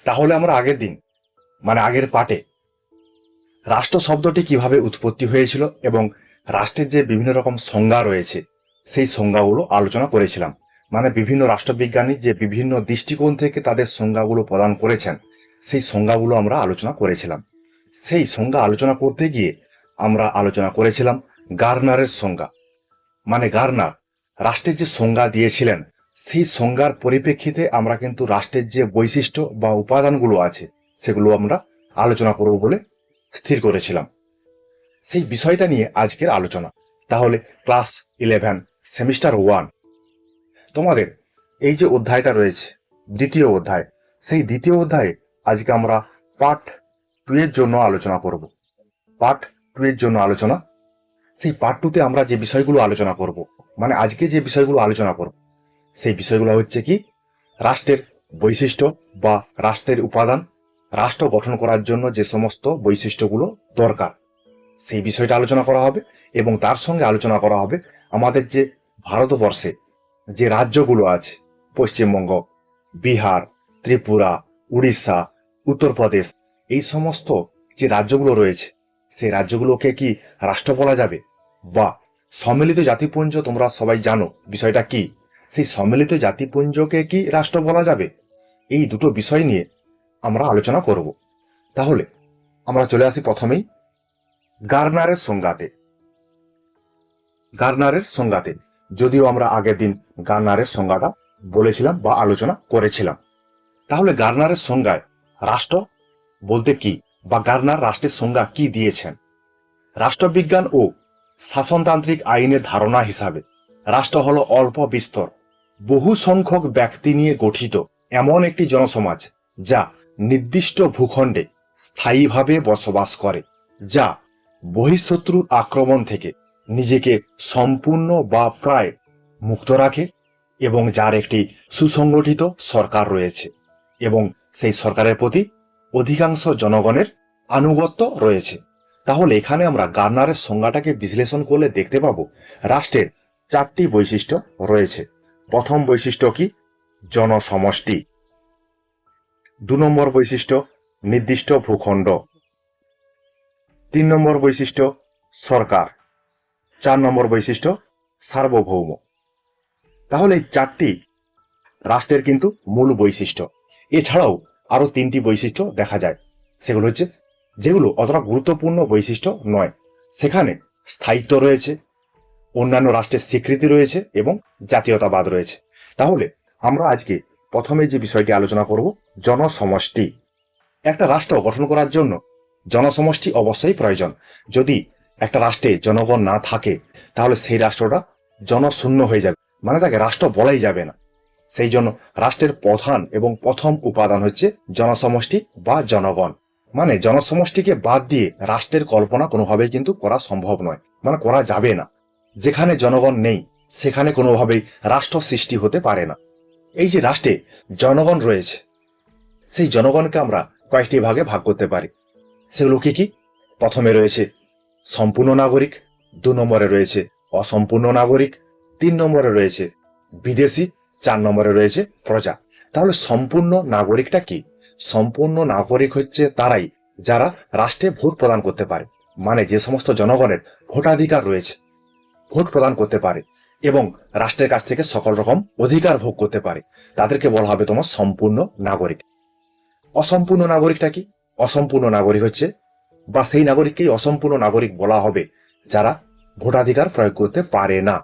তাহলে আমরা আগের দিন মানে আগের পাঠে রাষ্ট্র শব্দটি কিভাবে উৎপত্তি হয়েছিল এবং রাষ্ট্রের যে বিভিন্ন রকম সংজ্ঞা রয়েছে সেই সংজ্ঞাগুলো আলোচনা করেছিলাম। মানে বিভিন্ন রাষ্ট্রবিজ্ঞানী যে বিভিন্ন দৃষ্টিকোণ থেকে তাদের সংজ্ঞাগুলো প্রদান করেছেন সেই সংজ্ঞাগুলো আমরা আলোচনা করেছিলাম। সেই সংজ্ঞা আলোচনা করতে গিয়ে আমরা আলোচনা করেছিলাম গার্নারের সংজ্ঞা। মানে গার্নার রাষ্ট্রের যে সংজ্ঞা দিয়েছিলেন সেই সংজ্ঞার পরিপ্রেক্ষিতে আমরা কিন্তু রাষ্ট্রের যে বৈশিষ্ট্য বা উপাদানগুলো আছে সেগুলো আমরা আলোচনা করব বলে স্থির করেছিলাম। সেই বিষয়টা নিয়ে আজকের আলোচনা। তাহলে ক্লাস 11 সেমিস্টার 1 তোমাদের এই যে অধ্যায়টা রয়েছে দ্বিতীয় অধ্যায়, সেই দ্বিতীয় অধ্যায়ে আজকে আমরা পার্ট 2 এর জন্য আলোচনা করব। পার্ট 2 এর জন্য আলোচনা। সেই পার্ট 2 তে আমরা যে বিষয়গুলো আলোচনা করব, মানে আজকে যে বিষয়গুলো আলোচনা করব সেই বিষয়গুলো হচ্ছে কি রাষ্ট্রের বৈশিষ্ট্য বা রাষ্ট্রের উপাদান, রাষ্ট্র গঠন করার জন্য যে সমস্ত বৈশিষ্ট্যগুলো দরকার সেই বিষয়টা আলোচনা করা হবে। এবং তার সঙ্গে আলোচনা করা হবে আমাদের যে ভারতবর্ষে যে রাজ্যগুলো আছে, পশ্চিমবঙ্গ, বিহার, ত্রিপুরা, উড়িষ্যা, উত্তরপ্রদেশ, এই সমস্ত যে রাজ্যগুলো রয়েছে সেই রাজ্যগুলোকে কি রাষ্ট্র বলা যাবে, বা সম্মিলিত জাতিপুঞ্জ তোমরা সবাই জানো বিষয়টা কি, সেই সম্মিলিত জাতিপুঞ্জকে কি রাষ্ট্র বলা যাবে, এই দুটো বিষয় নিয়ে আমরা আলোচনা করব। তাহলে আমরা চলে আসি প্রথমেই গার্নারের সংজ্ঞাতে। গার্নারের সংজ্ঞাতে যদিও আমরা আগের দিন গার্নারের সংজ্ঞাটা বলেছিলাম বা আলোচনা করেছিলাম। তাহলে গার্নারের সংজ্ঞায় রাষ্ট্র বলতে কি, বা গার্নার রাষ্ট্রের সংজ্ঞা কি দিয়েছেন? রাষ্ট্রবিজ্ঞান ও শাসনতান্ত্রিক আইনের ধারণা হিসাবে রাষ্ট্র হলো অল্প বিস্তর বহু সংখ্যক ব্যক্তি নিয়ে গঠিত এমন একটি জনসমাজ যা নির্দিষ্ট ভূখণ্ডে স্থায়ীভাবে বসবাস করে, যা বহিঃশত্রুর আক্রমণ থেকে নিজেকে সম্পূর্ণ বা প্রায় মুক্ত রাখে এবং যার একটি সুসংগঠিত সরকার রয়েছে এবং সেই সরকারের প্রতি অধিকাংশ জনগণের আনুগত্য রয়েছে। তাহলে এখানে আমরা গার্নারের সংজ্ঞাটাকে বিশ্লেষণ করলে দেখতে পাবো রাষ্ট্রের 4টি বৈশিষ্ট্য রয়েছে। প্রথম বৈশিষ্ট্য কি? জনসমষ্টি। 2 নম্বর বৈশিষ্ট্য নির্দিষ্ট ভূখণ্ড। 3 নম্বর বৈশিষ্ট্য সরকার। 4 নম্বর বৈশিষ্ট্য সার্বভৌম। তাহলে এই 4টি রাষ্ট্রের কিন্তু মূল বৈশিষ্ট্য। এছাড়াও আরো 3টি বৈশিষ্ট্য দেখা যায়, সেগুলো হচ্ছে যেগুলো অতটা গুরুত্বপূর্ণ বৈশিষ্ট্য নয়, সেখানে স্থায়িত্ব রয়েছে, অন্যান্য রাষ্ট্রের স্বীকৃতি রয়েছে এবং জাতীয়তাবাদ রয়েছে। তাহলে আমরা আজকে প্রথমে যে বিষয়টি আলোচনা করব জনসমষ্টি। একটা রাষ্ট্র গঠন করার জন্য জনসমষ্টি অবশ্যই প্রয়োজন। যদি একটা রাষ্ট্রে জনগণ না থাকে তাহলে সেই রাষ্ট্রটা জনশূন্য হয়ে যাবে, মানে তাকে রাষ্ট্র বলাই যাবে না। সেই জন্য রাষ্ট্রের প্রধান এবং প্রথম উপাদান হচ্ছে জনসমষ্টি বা জনগণ। মানে জনসমষ্টিকে বাদ দিয়ে রাষ্ট্রের কল্পনা কোনোভাবেই কিন্তু করা সম্ভব নয়, মানে করা যাবে না। যেখানে জনগণ নেই সেখানে কোনোভাবেই রাষ্ট্র সৃষ্টি হতে পারে না। এই যে রাষ্ট্রে জনগণ রয়েছে সেই জনগণকে আমরা কয়েকটি ভাগে ভাগ করতে পারি। সেগুলো কি কি? প্রথমে রয়েছে সম্পূর্ণ নাগরিক, 2 নম্বরে রয়েছে অসম্পূর্ণ নাগরিক, 3 নম্বরে রয়েছে বিদেশি, 4 নম্বরে রয়েছে প্রজা। তাহলে সম্পূর্ণ নাগরিকটা কি? সম্পূর্ণ নাগরিক হচ্ছে তারাই যারা রাষ্ট্রে ভোট প্রদান করতে পারে, মানে যে সমস্ত জনগণের ভোটাধিকার রয়েছে, ভোট প্রদান করতে পারে এবং রাষ্ট্রের কাছ থেকে সকল রকম অধিকার ভোগ করতে পারে, তাদেরকে বলা হবে তোমার সম্পূর্ণ নাগরিক। অসম্পূর্ণ নাগরিকটা কি? অসম্পূর্ণ নাগরিক হচ্ছে বা সেই নাগরিককেই অসম্পূর্ণ নাগরিক বলা হবে যারা ভোটাধিকার প্রয়োগ করতে পারে না।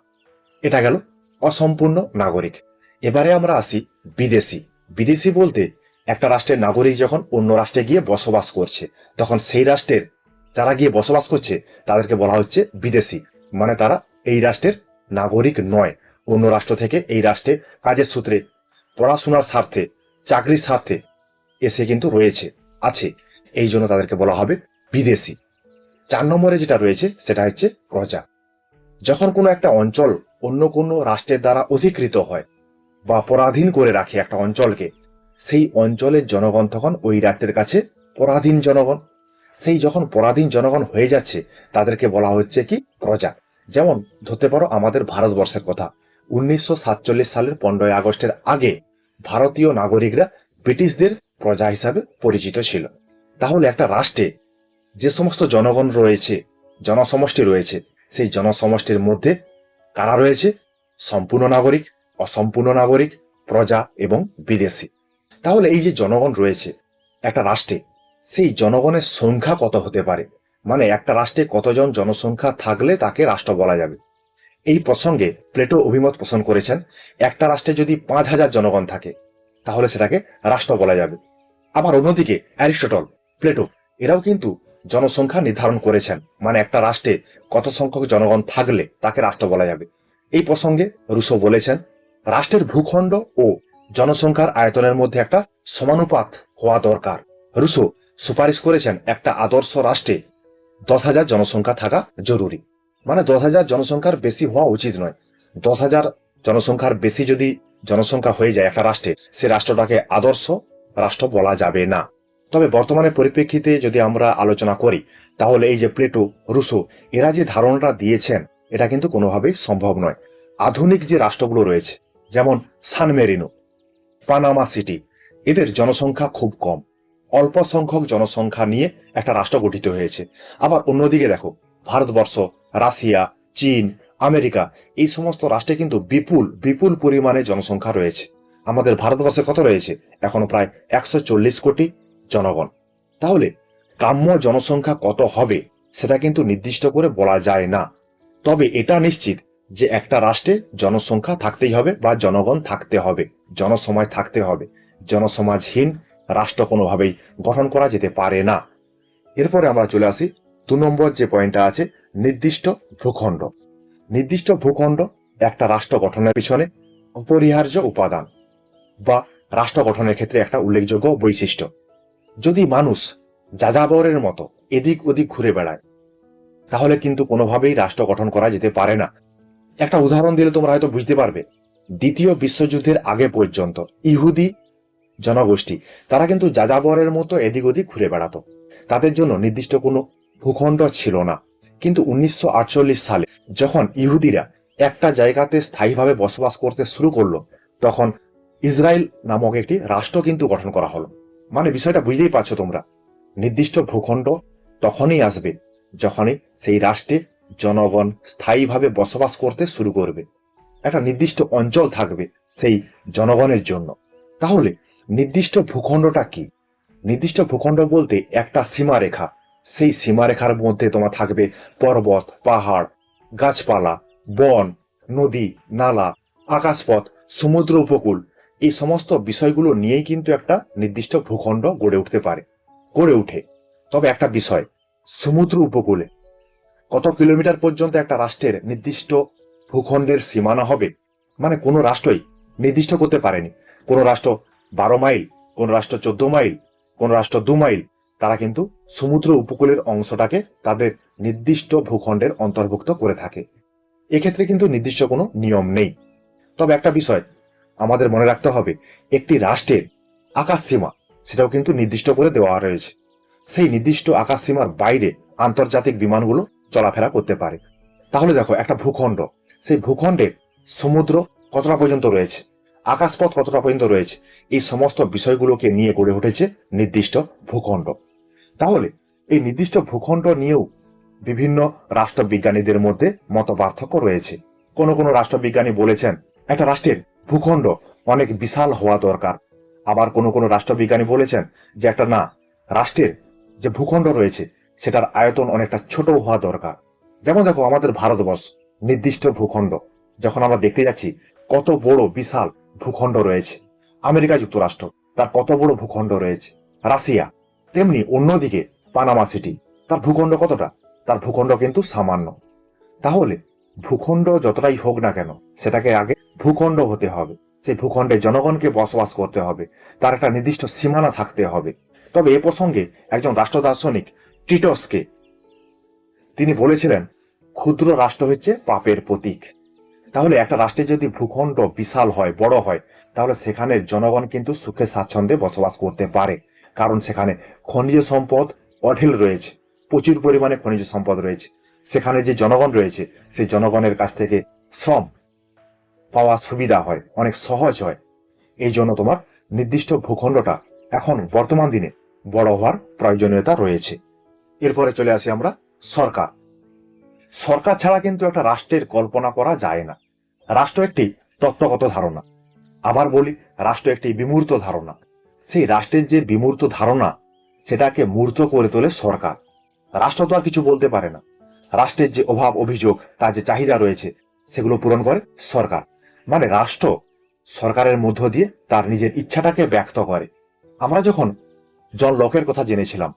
এটা গেল অসম্পূর্ণ নাগরিক। এবারে আমরা আসি বিদেশি। বিদেশি বলতে একটা রাষ্ট্রের নাগরিক যখন অন্য রাষ্ট্রে গিয়ে বসবাস করছে তখন সেই রাষ্ট্রের যারা গিয়ে বসবাস করছে তাদেরকে বলা হচ্ছে বিদেশি, মানে তারা এই রাষ্ট্রের নাগরিক নয়, অন্য রাষ্ট্র থেকে এই রাষ্ট্রে কাজের সূত্রে, পড়াশোনার স্বার্থে, চাকরির স্বার্থে এসে কিন্তু রয়েছে, আছে, এই জন্য তাদেরকে বলা হবে বিদেশি। 4 নম্বরে যেটা রয়েছে সেটা হচ্ছে প্রজা। যখন কোনো একটা অঞ্চল অন্য কোনো রাষ্ট্রের দ্বারা অধিকৃত হয় বা পরাধীন করে রাখে একটা অঞ্চলকে, সেই অঞ্চলের জনগণ তখন ওই রাষ্ট্রের কাছে পরাধীন জনগণ। সেই যখন পরাধীন জনগণ হয়ে যাচ্ছে তাদেরকে বলা হচ্ছে কি প্রজা। যেমন ধরতে পারো আমাদের ভারতবর্ষের কথা, 1947 সালের 15ই আগস্টের আগে ভারতীয় নাগরিকরা ব্রিটিশদের প্রজা হিসাবে পরিচিত ছিল। তাহলে একটা রাষ্ট্রে যে সমস্ত জনগণ রয়েছে, জনসমষ্টি রয়েছে, সেই জনসমষ্টির মধ্যে কারা রয়েছে? সম্পূর্ণ নাগরিক, অসম্পূর্ণ নাগরিক, প্রজা এবং বিদেশি। তাহলে এই যে জনগণ রয়েছে একটা রাষ্ট্রে, সেই জনগণের সংখ্যা কত হতে পারে, মানে একটা রাষ্ট্রে কতজন জনসংখ্যা থাকলে তাকে রাষ্ট্র বলা যাবে। এই প্রসঙ্গে প্লেটো অভিমত পোষণ করেছেন, একটা রাষ্ট্রে যদি 5,000 জনগণ থাকে তাহলে সেটাকে রাষ্ট্র বলা যাবে। আবার অন্যদিকে অ্যারিস্টটল, প্লেটো এরাও কিন্তু জনসংখ্যা নির্ধারণ করেছেন, মানে একটা রাষ্ট্রে কত সংখ্যক জনগণ থাকলে তাকে রাষ্ট্র বলা যাবে। এই প্রসঙ্গে রুসো বলেছেন, রাষ্ট্রের ভূখণ্ড ও জনসংখ্যার আয়তনের মধ্যে একটা সমানুপাত হওয়া দরকার। রুসো সুপারিশ করেছেন একটা আদর্শ রাষ্ট্রে 10,000 জনসংখ্যা থাকা জরুরি, মানে 10,000 জনসংখ্যার বেশি হওয়া উচিত নয়। 10,000 জনসংখ্যার বেশি যদি জনসংখ্যা হয়ে যায় একটা রাষ্ট্রে, সে রাষ্ট্রটাকে আদর্শ রাষ্ট্র বলা যাবে না। তবে বর্তমানে পরিপ্রেক্ষিতে যদি আমরা আলোচনা করি, তাহলে এই যে প্লেটো, রুসো এরা যে ধারণাটা দিয়েছেন, এটা কিন্তু কোনোভাবেই সম্ভব নয়। আধুনিক যে রাষ্ট্রগুলো রয়েছে, যেমন সান মেরিনো, পানামা সিটি, এদের জনসংখ্যা খুব কম, অল্প সংখ্যক জনসংখ্যা নিয়ে একটা রাষ্ট্র গঠিত হয়েছে। আবার অন্যদিকে দেখো, ভারতবর্ষ, রাশিয়া, চীন, আমেরিকা, এই সমস্ত রাষ্ট্রে কিন্তু বিপুল বিপুল পরিমাণে জনসংখ্যা রয়েছে। আমাদের ভারতবর্ষে কত রয়েছে? এখনো প্রায় 140 কোটি জনগণ। তাহলে কাম্য জনসংখ্যা কত হবে সেটা কিন্তু নির্দিষ্ট করে বলা যায় না। তবে এটা নিশ্চিত যে একটা রাষ্ট্রে জনসংখ্যা থাকতেই হবে বা জনগণ থাকতে হবে, জনসমাজ থাকতে হবে। জনসমাজহীন রাষ্ট্র কোনোভাবেই গঠন করা যেতে পারে না। এরপরে আমরা চলে আসি 2 নম্বর যে পয়েন্টটা আছে, নির্দিষ্ট ভূখণ্ড। নির্দিষ্ট ভূখণ্ড একটা রাষ্ট্র গঠনের পিছনে অপরিহার্য উপাদান বা রাষ্ট্র গঠনের ক্ষেত্রে একটা উল্লেখযোগ্য বৈশিষ্ট্য। যদি মানুষ যাযাবরের মতো এদিক ওদিক ঘুরে বেড়ায়, তাহলে কিন্তু কোনোভাবেই রাষ্ট্র গঠন করা যেতে পারে না। একটা উদাহরণ দিলে তোমরা হয়তো বুঝতে পারবে। দ্বিতীয় বিশ্বযুদ্ধের আগে পর্যন্ত ইহুদি জনগোষ্ঠী তারা কিন্তু যাযাবরের মতো এদিক ওদিক ঘুরে বেড়াতো, তাদের জন্য নির্দিষ্ট কোনো ভূখণ্ড ছিল না। কিন্তু 1948 সালে যখন ইহুদিরা একটা জায়গাতে স্থায়ীভাবে বসবাস করতে শুরু করলো, তখন ইসরায়েল নামক একটি রাষ্ট্র কিন্তু গঠন করা হলো। মানে বিষয়টা বুঝতেই পারছো তোমরা, নির্দিষ্ট ভূখণ্ড তখনই আসবে যখনই সেই রাষ্ট্রে জনগণ স্থায়ীভাবে বসবাস করতে শুরু করবে, একটা নির্দিষ্ট অঞ্চল থাকবে সেই জনগণের জন্য। তাহলে নির্দিষ্ট ভূখণ্ডটা কি? নির্দিষ্ট ভূখণ্ড বলতে একটা সীমারেখা, সেই সীমারেখার মধ্যে তোমার থাকবে পর্বত, পাহাড়, গাছপালা, বন, নদী, নালা, আকাশপথ, সমুদ্র উপকূল, এই সমস্ত বিষয়গুলো নিয়েই কিন্তু একটা নির্দিষ্ট ভূখণ্ড গড়ে উঠতে পারে, গড়ে উঠে। তবে একটা বিষয়, সমুদ্র উপকূলে কত কিলোমিটার পর্যন্ত একটা রাষ্ট্রের নির্দিষ্ট ভূখণ্ডের সীমানা হবে, মানে কোনো রাষ্ট্রই নির্দিষ্ট করতে পারেনি। কোনো রাষ্ট্র 12 মাইল, কোন রাষ্ট্র 14 মাইল, কোন রাষ্ট্র 2 মাইল, তারা কিন্তু সমুদ্র উপকূলের অংশটাকে তাদের নির্দিষ্ট ভূখণ্ডের অন্তর্ভুক্ত করে থাকে। এক্ষেত্রে কিন্তু নির্দিষ্ট কোনো নিয়ম নেই। তবে একটা বিষয় আমাদের মনে রাখতে হবে, একটি রাষ্ট্রের আকাশ সীমা সেটাও কিন্তু নির্দিষ্ট করে দেওয়া রয়েছে। সেই নির্দিষ্ট আকাশ সীমার বাইরে আন্তর্জাতিক বিমানগুলো চলাফেরা করতে পারে। তাহলে দেখো, একটা ভূখণ্ড, সেই ভূখণ্ডের সমুদ্র কতটা পর্যন্ত রয়েছে, আকাশপথ কতটা পর্যন্ত রয়েছে, এই সমস্ত বিষয়গুলোকে নিয়ে গড়ে উঠেছে নির্দিষ্ট ভূখণ্ড। তাহলে এই নির্দিষ্ট ভূখণ্ড নিয়েও বিভিন্ন রাষ্ট্রবিজ্ঞানীদের মধ্যে মত পার্থক্য রয়েছে। কোনো কোনো রাষ্ট্রবিজ্ঞানী বলেছেন একটা রাষ্ট্রের ভূখণ্ড অনেক বিশাল হওয়া দরকার। আবার কোনো কোনো রাষ্ট্রবিজ্ঞানী বলেছেন যে একটা না, রাষ্ট্রের যে ভূখণ্ড রয়েছে সেটার আয়তন অনেকটা ছোট হওয়া দরকার। যেমন দেখো, আমাদের ভারতবর্ষ নির্দিষ্ট ভূখণ্ড যখন আমরা দেখতে যাচ্ছি কত বড় বিশাল ভূখণ্ড রয়েছে। আমেরিকা যুক্তরাষ্ট্র, তার কত বড় ভূখণ্ড রয়েছে। রাশিয়া তেমনি, অন্যদিকে পানামা সিটি, তার ভূখণ্ড কতটা? তার ভূখণ্ড কিন্তু সামান্য। তাহলে ভূখণ্ড যতটাই হোক না কেন, সেটাকে আগে ভূখণ্ড হতে হবে, সেই ভূখণ্ডে জনগণকে বসবাস করতে হবে, তার একটা নির্দিষ্ট সীমানা থাকতে হবে। তবে এ প্রসঙ্গে একজন রাষ্ট্র দার্শনিক টিটসকে তিনি বলেছিলেন, ক্ষুদ্র রাষ্ট্র হচ্ছে পাপের প্রতীক। তাহলে একটা রাষ্ট্রে যদি ভূখণ্ড বিশাল হয়, বড় হয়, তাহলে সেখানে জনগণ কিন্তু সুখে স্বাচ্ছন্দ্যে বসবাস করতে পারে, কারণ সেখানে খনিজ সম্পদ অঢেল রয়েছে, প্রচুর পরিমাণে খনিজ সম্পদ রয়েছে। সেখানে যে জনগণ রয়েছে, সেই জনগণের কাছ থেকে শ্রম পাওয়া সুবিধা হয়, অনেক সহজ হয়। এই জন্য তোমার নির্দিষ্ট ভূখণ্ডটা এখন বর্তমান দিনে বড় হওয়ার প্রয়োজনীয়তা রয়েছে। এরপরে চলে আসি আমরা সরকার। সরকার ছাড়া কিন্তু একটা রাষ্ট্রের কল্পনা করা যায় না। রাষ্ট্র একটি তত্ত্বগত ধারণা, আবার বলি রাষ্ট্র একটি বিমূর্ত ধারণা। সেই রাষ্ট্রের যে বিমূর্ত ধারণা সেটাকে মূর্ত করে তোলে সরকার। রাষ্ট্র তো আর কিছু বলতে পারে না। রাষ্ট্রের যে অভাব অভিযোগ, তার যে চাহিদা রয়েছে, সেগুলো পূরণ করে সরকার। মানে রাষ্ট্র সরকারের মধ্য দিয়ে তার নিজের ইচ্ছাটাকে ব্যক্ত করে। আমরা যখন জন লকের কথা জেনেছিলাম,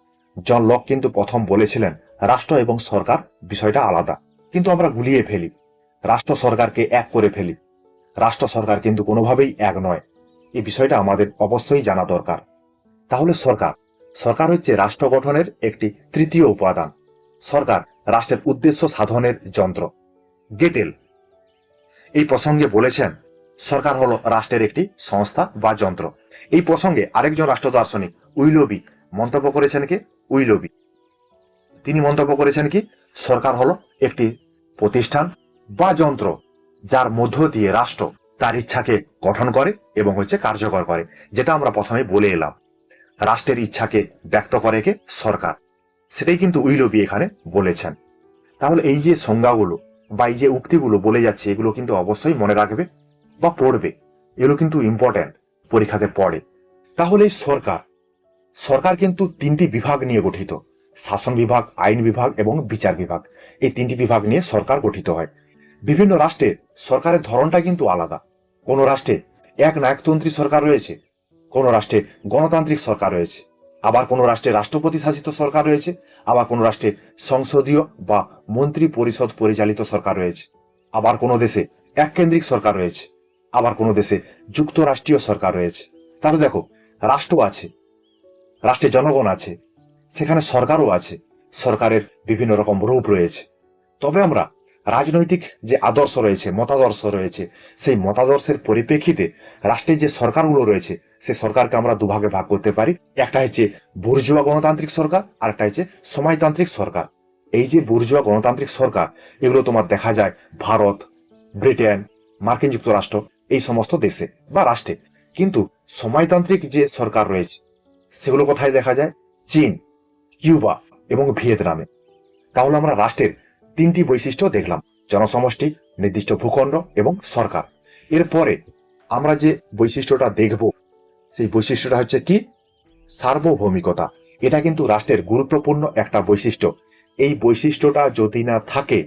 জন লক কিন্তু প্রথম বলেছিলেন রাষ্ট্র এবং সরকার বিষয়টা আলাদা, কিন্তু আমরা গুলিয়ে ফেলি, রাষ্ট্র সরকারকে এক করে ফেলি। রাষ্ট্র সরকার কিন্তু কোনোভাবেই এক নয়। এই বিষয়টা আমাদের অবশ্যই জানা দরকার। তাহলে সরকার সরকার হচ্ছে রাষ্ট্র গঠনের একটি তৃতীয় উপাদান। সরকার রাষ্ট্রের উদ্দেশ্য সাধনের যন্ত্র। গেটেল এই প্রসঙ্গে বলেছেন সরকার হলো রাষ্ট্রের একটি সংস্থা বা যন্ত্র। এই প্রসঙ্গে আরেকজন রাষ্ট্র দার্শনিক উইলবি মন্তব্য করেছেন কি? উইলবি তিনি মন্তব্য করেছেন কি সরকার হলো একটি প্রতিষ্ঠান বা যন্ত্র যার মধ্য দিয়ে রাষ্ট্র তার ইচ্ছাকে গঠন করে এবং কার্যকর করে। যেটা আমরা প্রথমে বলে এলাম, রাষ্ট্রের ইচ্ছাকে ব্যক্ত করে কে? সরকার। সেটাই কিন্তু উইলবি এখানে বলেছেন। তাহলে এই যে সংজ্ঞাগুলো বা এই যে উক্তিগুলো বলে যাচ্ছে, এগুলো কিন্তু অবশ্যই মনে রাখবে বা পড়বে। এগুলো কিন্তু ইম্পর্টেন্ট, পরীক্ষাতে পড়ে। তাহলে এই সরকার সরকার কিন্তু তিনটি বিভাগ নিয়ে গঠিত: শাসন বিভাগ, আইন বিভাগ এবং বিচার বিভাগ। এই তিনটি বিভাগ নিয়ে সরকার গঠিত হয়। বিভিন্ন রাষ্ট্রে সরকারের ধরনটা কিন্তু আলাদা। কোন রাষ্ট্রে এক নায়কতন্ত্রী সরকার রয়েছে, কোন রাষ্ট্রে গণতান্ত্রিক সরকার রয়েছে, আবার কোন রাষ্ট্রে রাষ্ট্রপতি শাসিত সরকার রয়েছে, আবার কোন রাষ্ট্রে সংসদীয় বা মন্ত্রী পরিষদ পরিচালিত সরকার রয়েছে, আবার কোন দেশে এককেন্দ্রিক সরকার রয়েছে, আবার কোন দেশে যুক্তরাষ্ট্রীয় সরকার রয়েছে। তাহলে দেখো, রাষ্ট্র আছে, রাষ্ট্রে জনগণ আছে, সেখানে সরকারও আছে, সরকারের বিভিন্ন রকম রূপ রয়েছে। তবে আমরা রাজনৈতিক যে আদর্শ রয়েছে, মতাদর্শ রয়েছে, সেই মতাদর্শের পরিপ্রেক্ষিতে রাষ্ট্রের যে সরকারগুলো রয়েছে, সে সরকারকে আমরা দুভাগে ভাগ করতে পারি। একটা হচ্ছে বুর্জুয়া গণতান্ত্রিক সরকার, আর একটা হচ্ছে সময়তান্ত্রিক সরকার। এই যে বুর্জুয়া গণতান্ত্রিক সরকার, এগুলো তোমার দেখা যায় ভারত, ব্রিটেন, মার্কিন যুক্তরাষ্ট্র, এই সমস্ত দেশে বা রাষ্ট্রে। কিন্তু সময়তান্ত্রিক যে সরকার রয়েছে, সেগুলো কোথায় দেখা যায়? চীন, কিউবা এবং ভিয়েতনামে। তাহলে আমরা রাষ্ট্রের তিনটি বৈশিষ্ট্য দেখলাম: জনসমষ্টি, নির্দিষ্ট ভূখণ্ড এবং সরকার। এরপরে আমরা যে বৈশিষ্ট্যটা দেখব, সেই বৈশিষ্ট্যটা হচ্ছে কি? সার্বভৌমিকতা। এটা কিন্তু রাষ্ট্রের গুরুত্বপূর্ণ একটা বৈশিষ্ট্য। এই বৈশিষ্ট্যটা যদি না থাকে,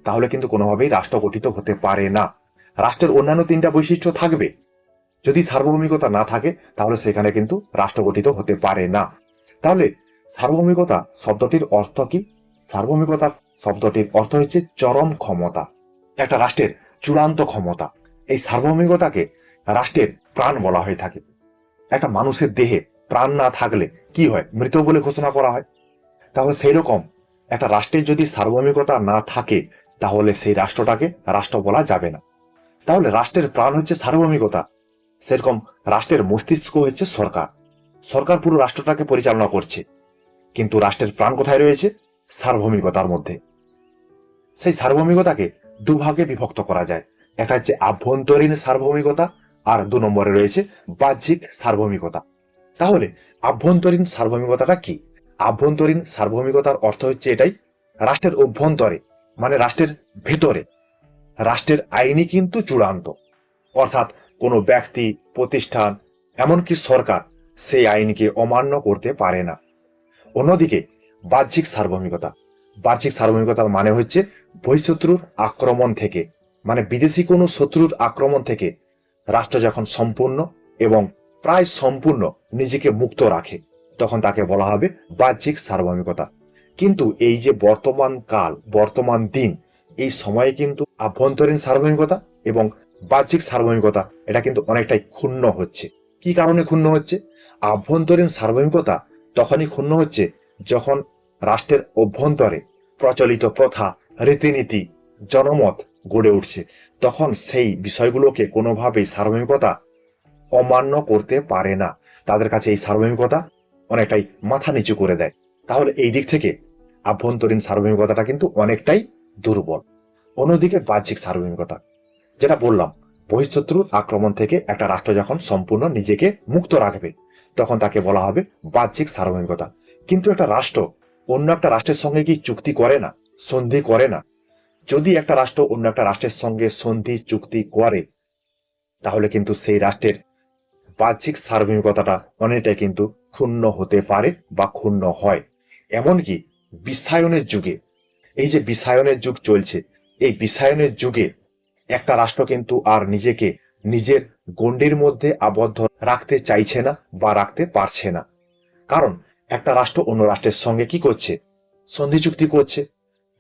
তাহলে কিন্তু কোনোভাবেই রাষ্ট্র গঠিত হতে পারে না। রাষ্ট্রের অন্যান্য তিনটা বৈশিষ্ট্য থাকবে, যদি সার্বভৌমিকতা না থাকে তাহলে সেখানে কিন্তু রাষ্ট্র গঠিত হতে পারে না। তাহলে সার্বভৌমিকতা শব্দটির অর্থ কি? সার্বভৌমিকতা শব্দটির অর্থ হচ্ছে চরম ক্ষমতা, একটা রাষ্ট্রের চূড়ান্ত ক্ষমতা। এই সার্বভৌমিকতাকে রাষ্ট্রের প্রাণ বলা হয়ে থাকে। একটা মানুষের দেহে প্রাণ না থাকলে কি হয়? মৃত বলে ঘোষণা করা হয়। তাহলে সেই রকম একটা রাষ্ট্রের যদি সার্বভৌমিকতা না থাকে, তাহলে সেই রাষ্ট্রটাকে রাষ্ট্র বলা যাবে না। তাহলে রাষ্ট্রের প্রাণ হচ্ছে সার্বভৌমিকতা, সেরকম রাষ্ট্রের মস্তিষ্ক হচ্ছে সরকার। সরকার পুরো রাষ্ট্রটাকে পরিচালনা করছে, কিন্তু রাষ্ট্রের প্রাণ কোথায় রয়েছে? সার্বভৌমিকতার মধ্যে। সেই সার্বভৌমিকতাকে দুভাগে বিভক্ত করা যায়। একটা হচ্ছে আভ্যন্তরীণ সার্বভৌমিকতা, আর 2 নম্বরে রয়েছে বাহ্যিক সার্বভৌমিকতা। তাহলে আভ্যন্তরীণ সার্বভৌমিকতাটা কি? আভ্যন্তরীণ সার্বভৌমিকতার অর্থ হচ্ছে এটাই: রাষ্ট্রের অভ্যন্তরে, মানে রাষ্ট্রের ভেতরে, রাষ্ট্রের আইনই কিন্তু চূড়ান্ত। অর্থাৎ কোনো ব্যক্তি, প্রতিষ্ঠান, এমনকি সরকার সেই আইনকে অমান্য করতে পারে না। অন্যদিকে বাহ্যিক সার্বভৌমিকতা, বাহ্যিক সার্বভৌমিকতার মানে হচ্ছে বহিঃশত্রুর আক্রমণ থেকে, মানে বিদেশি কোনো শত্রুর আক্রমণ থেকে রাষ্ট্র যখন সম্পূর্ণ এবং প্রায় সম্পূর্ণ নিজেকে মুক্ত রাখে, তখন তাকে বলা হবে বাহ্যিক সার্বভৌমিকতা। কিন্তু এই যে বর্তমান কাল, বর্তমান দিন, এই সময়ে কিন্তু আভ্যন্তরীণ সার্বভৌমিকতা এবং বাহ্যিক সার্বভৌমিকতা এটা কিন্তু অনেকটাই ক্ষুণ্ণ হচ্ছে। কি কারণে ক্ষুণ্ণ হচ্ছে? আভ্যন্তরীণ সার্বভৌমিকতা তখনই ক্ষুণ্ণ হচ্ছে যখন রাষ্ট্রের অভ্যন্তরে প্রচলিত প্রথা, রীতিনীতি, জনমত গড়ে উঠছে, তখন সেই বিষয়গুলোকে কোনোভাবেই সার্বভৌমিকতা অমান্য করতে পারে না। তাদের কাছে এই সার্বভৌমিকতা অনেকটাই মাথা নিচু করে দেয়। তাহলে এই দিক থেকে আভ্যন্তরীণ সার্বভৌমিকতাটা কিন্তু অনেকটাই দুর্বল। অন্যদিকে বাহ্যিক সার্বভৌমিকতা, যেটা বললাম, বহিঃশত্রুর আক্রমণ থেকে একটা রাষ্ট্র যখন সম্পূর্ণ নিজেকে মুক্ত রাখবে, তখন তাকে বলা হবে বাহ্যিক সার্বভৌমিকতা। কিন্তু একটা রাষ্ট্র অন্য একটা রাষ্ট্রের সঙ্গে কি চুক্তি করে না, সন্ধি করে না? যদি একটা রাষ্ট্র অন্য একটা রাষ্ট্রের সঙ্গে সন্ধি চুক্তি করে, তাহলে কিন্তু সেই রাষ্ট্রের বাহ্যিক সার্বভৌমিকতাটা অনেকটাই কিন্তু ক্ষুণ্ণ হতে পারে বা ক্ষুণ্ণ হয়। এমনকি বিশ্বায়নের যুগে, এই যে বিশ্বায়নের যুগ চলছে, এই বিশ্বায়নের যুগে একটা রাষ্ট্র কিন্তু আর নিজেকে নিজের গণ্ডির মধ্যে আবদ্ধ রাখতে চাইছে না বা রাখতে পারছে না। কারণ একটা রাষ্ট্র অন্য রাষ্ট্রের সঙ্গে কি করছে, সন্ধি চুক্তি করছে।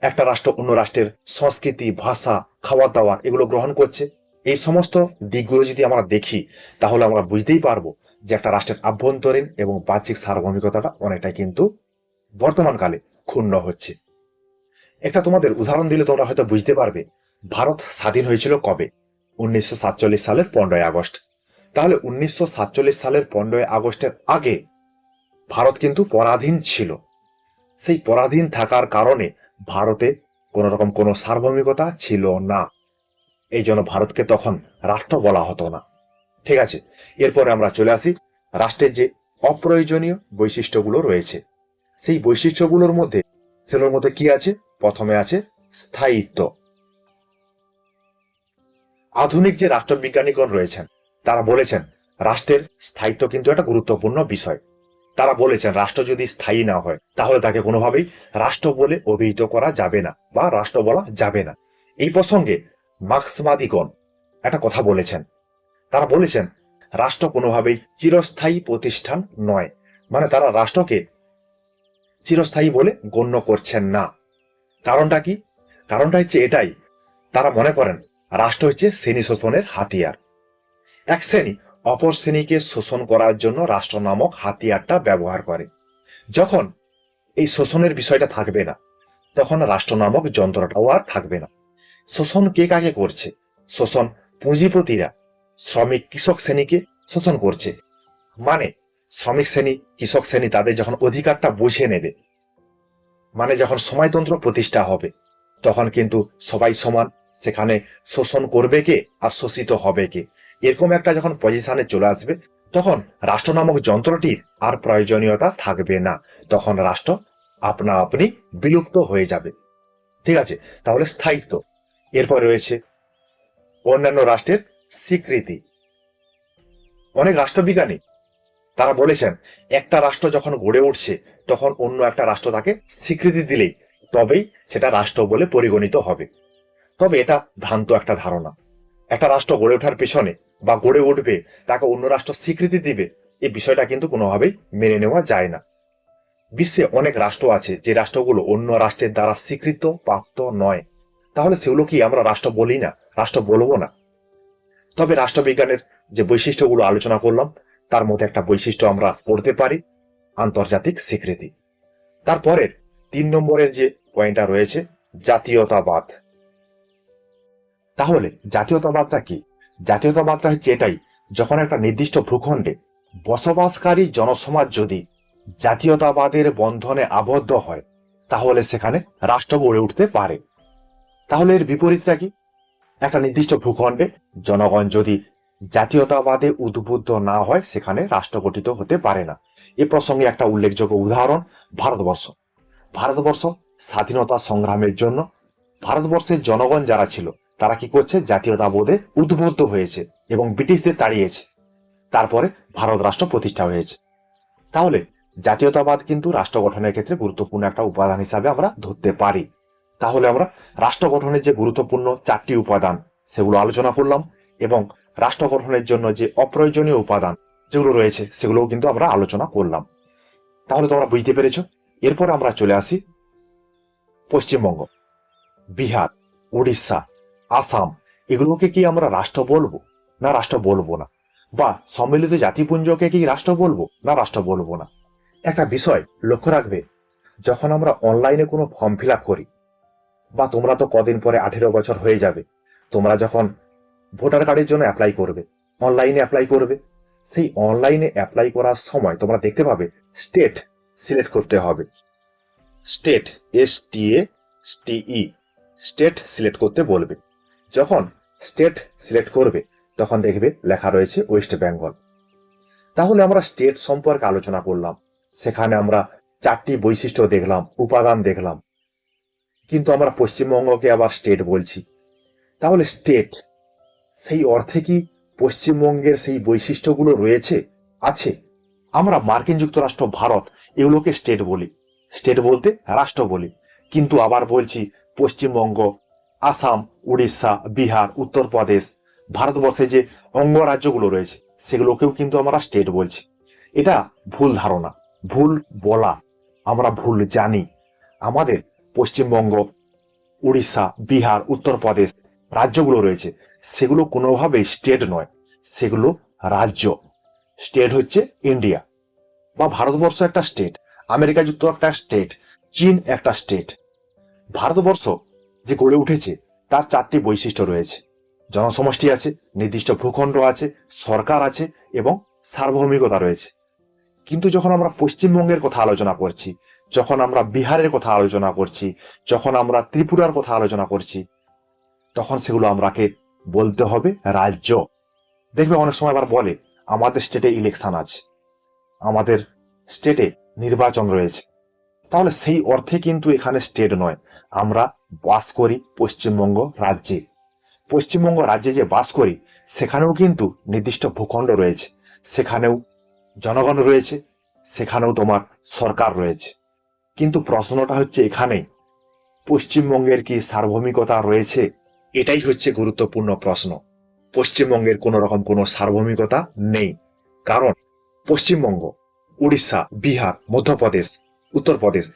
একটা রাষ্ট্র অন্য রাষ্ট্রের সংস্কৃতি, ভাষা, খাওয়া দাওয়া এগুলো গ্রহণ করছে। এই সমস্ত দিকগুলো যদি আমরা দেখি, তাহলে আমরা বুঝতেই পারবো যে একটা রাষ্ট্রের আভ্যন্তরীণ এবং বাহ্যিক সার্বভৌমিকতাটা অনেকটাই কিন্তু বর্তমানকালে ক্ষুণ্ণ হচ্ছে। একটা তোমাদের উদাহরণ দিলে তোমরা হয়তো বুঝতে পারবে। ভারত স্বাধীন হয়েছিল কবে? 1947 সালের 15ই আগস্ট। তাহলে 1947 সালের 15ই আগস্টের আগে ভারত কিন্তু পরাধীন ছিল। সেই পরাধীন থাকার কারণে ভারতে কোন রকম কোনো সার্বভৌমিকতা ছিল না। এই জন্য ভারতকে তখন রাষ্ট্র বলা হতো না। ঠিক আছে, এরপরে আমরা চলে আসি রাষ্ট্রের যে অপ্রয়োজনীয় বৈশিষ্ট্যগুলো রয়েছে। সেই বৈশিষ্ট্যগুলোর মধ্যে, সেগুলোর মধ্যে কি আছে? প্রথমে আছে স্থায়িত্ব। আধুনিক যে রাষ্ট্রবিজ্ঞানীগণ রয়েছেন, তারা বলেছেন রাষ্ট্রের স্থায়িত্ব কিন্তু একটা গুরুত্বপূর্ণ বিষয়। তারা বলেছেন রাষ্ট্র যদি স্থায়ী না হয়, তাহলে তাকে কোনোভাবেই রাষ্ট্র বলে অভিহিত করা যাবে না বা রাষ্ট্র বলা যাবে না। এই প্রসঙ্গে মার্ক্সবাদীগণ একটা কথা বলেছেন। তারা বলেছেন রাষ্ট্র কোনোভাবেই চিরস্থায়ী প্রতিষ্ঠান নয়। মানে তারা রাষ্ট্রকে চিরস্থায়ী বলে গণ্য করছেন না। কারণটা কি? কারণটা হচ্ছে এটাই, তারা মনে করেন রাষ্ট্র হচ্ছে শ্রেণী শোষণের হাতিয়ার। এক শ্রেণী অপর শ্রেণীকে শোষণ করার জন্য রাষ্ট্র নামক হাতিয়ারটা ব্যবহার করে। যখন এই শোষণের বিষয়টা থাকবে না, তখন রাষ্ট্র নামক যন্ত্রটাও আর থাকবে না। শোষণ কে কাকে করছে? শোষণ পুঁজিপতিরা শ্রমিক কৃষক শ্রেণীকে শোষণ করছে। মানে শ্রমিক শ্রেণী, কৃষক শ্রেণী তাদের যখন অধিকারটা বুঝে নেবে, মানে যখন সমাজতন্ত্র প্রতিষ্ঠা হবে, তখন কিন্তু সবাই সমান। সেখানে শোষণ করবে কে আর শোষিত হবে কে, এরকম একটা যখন পজিশনে চলে আসবে, তখন রাষ্ট্র নামক যন্ত্রটির আর প্রয়োজনীয়তা থাকবে না। তখন রাষ্ট্র আপনা আপনি বিলুপ্ত হয়ে যাবে। ঠিক আছে, তাহলে স্থায়িত্ব। এরপর রয়েছে অন্যান্য রাষ্ট্রের স্বীকৃতি। অনেক রাষ্ট্রবিজ্ঞানী তারা বলেছেন একটা রাষ্ট্র যখন গড়ে উঠছে, তখন অন্য একটা রাষ্ট্র তাকে স্বীকৃতি দিলেই তবেই সেটা রাষ্ট্র বলে পরিগণিত হবে। তবে এটা ভ্রান্ত একটা ধারণা। একটা রাষ্ট্র গড়ে ওঠার পেছনে বা গড়ে উঠবে, তাকে অন্য রাষ্ট্র স্বীকৃতি দিবে, এই বিষয়টা কিন্তু কোনোভাবেই মেনে নেওয়া যায় না। বিশ্বে অনেক রাষ্ট্র আছে যে রাষ্ট্রগুলো অন্য রাষ্ট্রের দ্বারা স্বীকৃত প্রাপ্ত নয়। তাহলে সেগুলো কি আমরা রাষ্ট্র বলি না, রাষ্ট্র বলবো না? তবে রাষ্ট্রবিজ্ঞানের যে বৈশিষ্ট্যগুলো আলোচনা করলাম, তার মধ্যে একটা বৈশিষ্ট্য আমরা পড়তে পারি আন্তর্জাতিক স্বীকৃতি। তারপরে 3 নম্বরের যে পয়েন্টটা রয়েছে জাতীয়তাবাদ। তাহলে জাতীয়তাবাদটা কি? জাতীয়তাবাদটা হচ্ছে এটাই, যখন একটা নির্দিষ্ট ভূখণ্ডে বসবাসকারী জনসমাজ যদি জাতীয়তাবাদের বন্ধনে আবদ্ধ হয়, তাহলে সেখানে রাষ্ট্র গড়ে উঠতে পারে। তাহলে এর বিপরীতটা কি? একটা নির্দিষ্ট ভূখণ্ডে জনগণ যদি জাতীয়তাবাদে উদ্বুদ্ধ না হয়, সেখানে রাষ্ট্র গঠিত হতে পারে না। এ প্রসঙ্গে একটা উল্লেখযোগ্য উদাহরণ ভারতবর্ষ। ভারতবর্ষ স্বাধীনতা সংগ্রামের জন্য ভারতবর্ষের জনগণ যারা ছিল, তারা কি করছে? জাতীয়তাবোধে উদ্বুদ্ধ হয়েছে এবং ব্রিটিশদের তাড়িয়েছে। তারপরে ভারত রাষ্ট্র প্রতিষ্ঠা হয়েছে। তাহলে জাতীয়তাবাদ কিন্তু রাষ্ট্র গঠনের ক্ষেত্রে গুরুত্বপূর্ণ একটা উপাদান হিসাবে আমরা ধরতে পারি। তাহলে আমরা রাষ্ট্র গঠনের যে গুরুত্বপূর্ণ 4টি উপাদান, সেগুলো আলোচনা করলাম, এবং রাষ্ট্র গঠনের জন্য যে অপ্রয়োজনীয় উপাদান যেগুলো রয়েছে, সেগুলোও কিন্তু আমরা আলোচনা করলাম। তাহলে তোমরা বুঝতে পেরেছো। এরপর আমরা চলে আসি পশ্চিমবঙ্গ, বিহার, উড়িষ্যা, আসাম, এগুলোকে কি আমরা রাষ্ট্র বলবো না রাষ্ট্র বলবো না? বা সম্মিলিত জাতিপুঞ্জকে কি রাষ্ট্র বলবো না রাষ্ট্র বলবো না? একটা বিষয় লক্ষ্য রাখবে, যখন আমরা অনলাইনে কোনো ফর্ম ফিল আপ করি, বা তোমরা তো কদিন পরে 18 বছর হয়ে যাবে, তোমরা যখন ভোটার কার্ডের জন্য অ্যাপ্লাই করবে, অনলাইনে অ্যাপ্লাই করবে, সেই অনলাইনে অ্যাপ্লাই করার সময় তোমরা দেখতে পাবে স্টেট সিলেক্ট করতে হবে। স্টেট, STATE, স্টেট সিলেক্ট করতে বলবে। যখন স্টেট সিলেক্ট করবে, তখন দেখবে লেখা রয়েছে ওয়েস্ট বেঙ্গল। তাহলে আমরা স্টেট সম্পর্কে আলোচনা করলাম, সেখানে আমরা 4টি বৈশিষ্ট্য দেখলাম, উপাদান দেখলাম, কিন্তু আমরা পশ্চিমবঙ্গকে আবার স্টেট বলছি। তাহলে স্টেট সেই অর্থে কি পশ্চিমবঙ্গের সেই বৈশিষ্ট্যগুলো রয়েছে? আছে। আমরা মার্কিন যুক্তরাষ্ট্র, ভারত এগুলোকে স্টেট বলি, স্টেট বলতে রাষ্ট্র বলি, কিন্তু আবার বলছি পশ্চিমবঙ্গ, আসাম, উড়িষ্যা, বিহার, উত্তরপ্রদেশ, ভারতবর্ষে যে অঙ্গরাজ্যগুলো রয়েছে সেগুলোকেও কিন্তু আমরা স্টেট বলছি। এটা ভুল ধারণা, ভুল বলা, আমরা ভুল জানি। আমাদের পশ্চিমবঙ্গ, উড়িষ্যা, বিহার, উত্তরপ্রদেশ রাজ্যগুলো রয়েছে সেগুলো কোনোভাবেই স্টেট নয়, সেগুলো রাজ্য। স্টেট হচ্ছে ইন্ডিয়া বা ভারতবর্ষ একটা স্টেট, আমেরিকা যুক্তরাষ্ট্র একটা স্টেট, চীন একটা স্টেট। ভারতবর্ষ যে গড়ে উঠেছে তার 4টি বৈশিষ্ট্য রয়েছে। জনসমষ্টি আছে, নির্দিষ্ট ভূখণ্ড আছে, সরকার আছে এবং সার্বভৌমিকতা রয়েছে। কিন্তু যখন আমরা পশ্চিমবঙ্গের কথা আলোচনা করছি, যখন আমরা বিহারের কথা আলোচনা করছি, যখন আমরা ত্রিপুরার কথা আলোচনা করছি, তখন সেগুলো আমরাকে বলতে হবে রাজ্য। দেখবে অনেক সময় আবার বলে আমাদের স্টেটে ইলেকশন আছে, আমাদের স্টেটে নির্বাচন রয়েছে। তাহলে সেই অর্থে কিন্তু এখানে স্টেট নয়, আমরা বাস করি পশ্চিমবঙ্গ রাজ্যে। পশ্চিমবঙ্গ রাজ্যে যে বাস করি সেখানেও কিন্তু নির্দিষ্ট ভূখণ্ড রয়েছে, সেখানেও জনগণ রয়েছে, সেখানেও তোমার সরকার রয়েছে। কিন্তু প্রশ্নটা হচ্ছে এখানেই, পশ্চিমবঙ্গের কি সার্বভৌমিকতা রয়েছে? এটাই হচ্ছে গুরুত্বপূর্ণ প্রশ্ন। পশ্চিমবঙ্গের কোন রকম কোনো সার্বভৌমিকতা নেই, কারণ পশ্চিমবঙ্গ, উড়িষ্যা, বিহার, মধ্যপ্রদেশ, উত্তরপ্রদেশ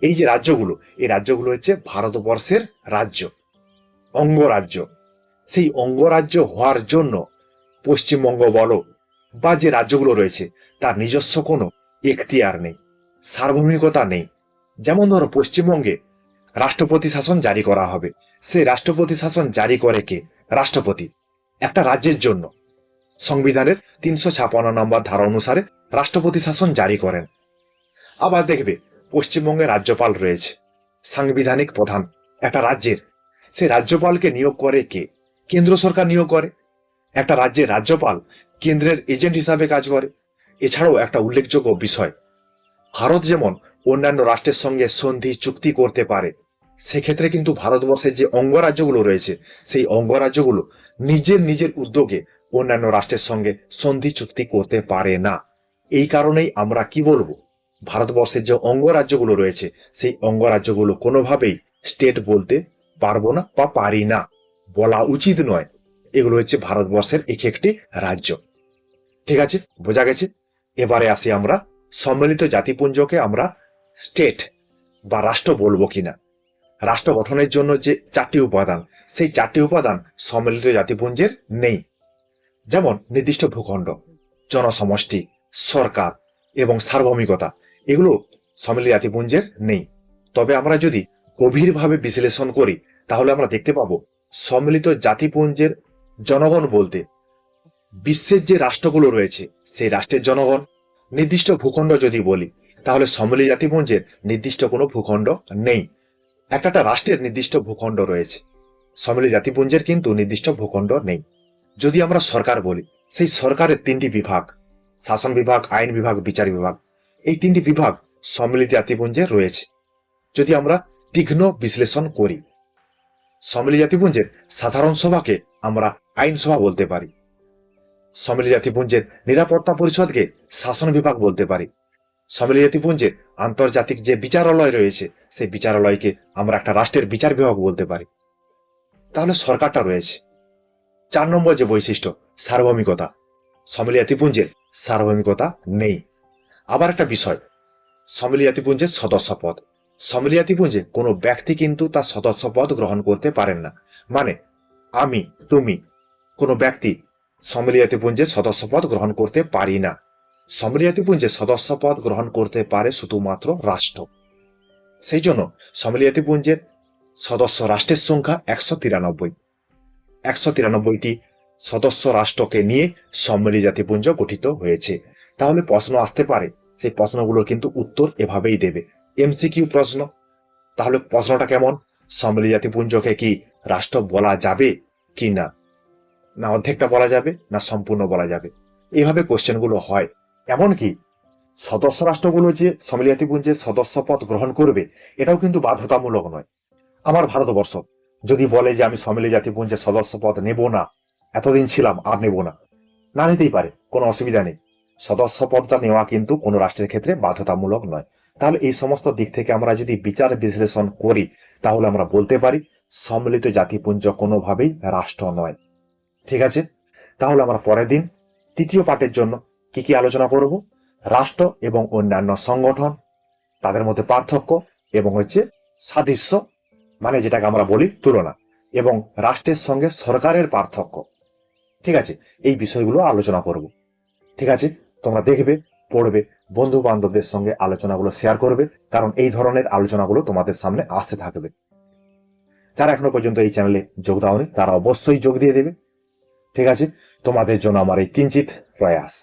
এই যে রাজ্যগুলো, এই রাজ্যগুলো হচ্ছে ভারতবর্ষের রাজ্য, অঙ্গরাজ্য। সেই অঙ্গরাজ্য হওয়ার জন্য পশ্চিমবঙ্গ বলো বা যে রাজ্যগুলো রয়েছে তার নিজস্ব কোনো এখতিয়ার নেই, সার্বভৌমিকতা নেই। যেমন ধরো পশ্চিমবঙ্গে রাষ্ট্রপতি শাসন জারি করা হবে, সেই রাষ্ট্রপতি শাসন জারি করে কে? রাষ্ট্রপতি। একটা রাজ্যের জন্য সংবিধানের 356 নম্বর ধারা অনুসারে রাষ্ট্রপতি শাসন জারি করেন। আবার দেখবে পশ্চিমবঙ্গে রাজ্যপাল রয়েছে, সাংবিধানিক প্রধান একটা রাজ্যের। সেই রাজ্যপালকে নিয়োগ করে কে? কেন্দ্র সরকার নিয়োগ করে। একটা রাজ্যের রাজ্যপাল কেন্দ্রের এজেন্ট হিসাবে কাজ করে। এছাড়াও একটা উল্লেখযোগ্য বিষয়, ভারত যেমন অন্যান্য রাষ্ট্রের সঙ্গে সন্ধি চুক্তি করতে পারে, সেক্ষেত্রে কিন্তু ভারতবর্ষের যে অঙ্গরাজ্যগুলো রয়েছে সেই অঙ্গরাজ্যগুলো নিজের নিজের উদ্যোগে অন্যান্য রাষ্ট্রের সঙ্গে সন্ধি চুক্তি করতে পারে না। এই কারণেই আমরা কি বলবো, ভারতবর্ষের যে অঙ্গরাজ্যগুলো রয়েছে সেই অঙ্গরাজ্যগুলো কোনোভাবেই স্টেট বলতে পারবো না বা পারি না, বলা উচিত নয়। এগুলো হচ্ছে ভারতবর্ষের এক একটি রাজ্য। ঠিক আছে, বোঝা গেছে? এবারে আসি আমরা সম্মিলিত জাতিপুঞ্জকে আমরা স্টেট বা রাষ্ট্র বলবো কিনা। রাষ্ট্র গঠনের জন্য যে 4টি উপাদান, সেই 4টি উপাদান সম্মিলিত জাতিপুঞ্জের নেই। যেমন নির্দিষ্ট ভূখণ্ড, জনসমষ্টি, সরকার এবং সার্বভৌমিকতা, এগুলো সম্মিলিত জাতিপুঞ্জের নেই। তবে আমরা যদি গভীরভাবে বিশ্লেষণ করি তাহলে আমরা দেখতে পাবো সম্মিলিত জাতিপুঞ্জের জনগণ বলতে বিশ্বের যে রাষ্ট্রগুলো রয়েছে সেই রাষ্ট্রের জনগণ। নির্দিষ্ট ভূখণ্ড যদি বলি তাহলে সম্মিলিত জাতিপুঞ্জের নির্দিষ্ট কোনো ভূখণ্ড নেই। একটা রাষ্ট্রের নির্দিষ্ট ভূখণ্ড রয়েছে, সম্মিলিত জাতিপুঞ্জের কিন্তু নির্দিষ্ট ভূখণ্ড নেই। যদি আমরা সরকার বলি, সেই সরকারের 3টি বিভাগ, শাসন বিভাগ, আইন বিভাগ, বিচার বিভাগ, এই 3টি বিভাগ সম্মিলিত জাতিপুঞ্জে রয়েছে। যদি আমরা তীক্ষ্ণ বিশ্লেষণ করি, সম্মিলিত জাতিপুঞ্জের সাধারণ সভাকে আমরা আইনসভা বলতে পারি, সম্মিলিত জাতিপুঞ্জের নিরাপত্তা পরিষদকে শাসন বিভাগ বলতে পারি, সম্মিলিত জাতিপুঞ্জের আন্তর্জাতিক যে বিচারালয় রয়েছে সেই বিচারালয়কে আমরা একটা রাষ্ট্রের বিচার বিভাগ বলতে পারি। তাহলে সরকারটা রয়েছে। 4 নম্বর যে বৈশিষ্ট্য, সার্বভৌমিকতা, সম্মিলিত জাতিপুঞ্জের সার্বভৌমিকতা নেই। আবার একটা বিষয়, সম্মিলিত জাতিপুঞ্জের সদস্যপদ, সম্মিলিত জাতিপুঞ্জে কোনো ব্যক্তি কিন্তু তার সদস্যপদ গ্রহণ করতে পারেন না। মানে আমি, তুমি, কোনো ব্যক্তি সম্মিলিত জাতিপুঞ্জের সদস্যপদ গ্রহণ করতে পারি না। সম্মিলিত জাতিপুঞ্জে সদস্যপদ গ্রহণ করতে পারে শুধুমাত্র রাষ্ট্র। সেই জন্য সম্মিলিত জাতিপুঞ্জের সদস্য রাষ্ট্রের সংখ্যা 193। 193টি সদস্য রাষ্ট্রকে নিয়ে সম্মিলিত জাতিপুঞ্জ গঠিত হয়েছে। তাহলে প্রশ্ন আসতে পারে, সেই প্রশ্নগুলোর কিন্তু উত্তর এভাবেই দেবে, এমসিকিউ প্রশ্ন। তাহলে প্রশ্নটা কেমন, সম্মিলিত জাতিপুঞ্জকে কি রাষ্ট্র বলা যাবে কি না, না অর্ধেকটা বলা যাবে, না সম্পূর্ণ বলা যাবে, এইভাবে কোশ্চেনগুলো হয়। এমনকি সদস্য রাষ্ট্রগুলো যে সম্মিলিত জাতিপুঞ্জের সদস্য পদ গ্রহণ করবে এটাও কিন্তু বাধ্যতামূলক নয়। আমার ভারতবর্ষ যদি বলে যে আমি সম্মিলিত জাতিপুঞ্জের সদস্য পদ নেব না, এতদিন ছিলাম আর নেব না, না নিতেই পারে, কোনো অসুবিধা নেই। সদস্য পদটা নেওয়া কিন্তু কোনো রাষ্ট্রের ক্ষেত্রে বাধ্যতামূলক নয়। তাহলে এই সমস্ত দিক থেকে আমরা যদি বিচার বিশ্লেষণ করি তাহলে আমরা বলতে পারি সম্মিলিত জাতিপুঞ্জ কোনোভাবেই রাষ্ট্র নয়। ঠিক আছে, তাহলে আমরা পরের দিন তৃতীয় পার্টের জন্য কি কি আলোচনা করব, রাষ্ট্র এবং অন্যান্য সংগঠন, তাদের মধ্যে পার্থক্য এবং সাদৃশ্য, মানে যেটাকে আমরা বলি তুলনা, এবং রাষ্ট্রের সঙ্গে সরকারের পার্থক্য। ঠিক আছে, এই বিষয়গুলো আলোচনা করব। ঠিক আছে, তোমরা দেখবে, পড়বে, বন্ধু বান্ধবদের সঙ্গে আলোচনাগুলো শেয়ার করবে, কারণ এই ধরনের আলোচনাগুলো তোমাদের সামনে আসতে থাকবে। যারা এখনো পর্যন্ত এই চ্যানেলে যোগ দাওনি তারা অবশ্যই যোগ দিয়ে দেবে। ঠিক আছে, তোমাদের জন্য আমার এই কিঞ্চিত প্রয়াস।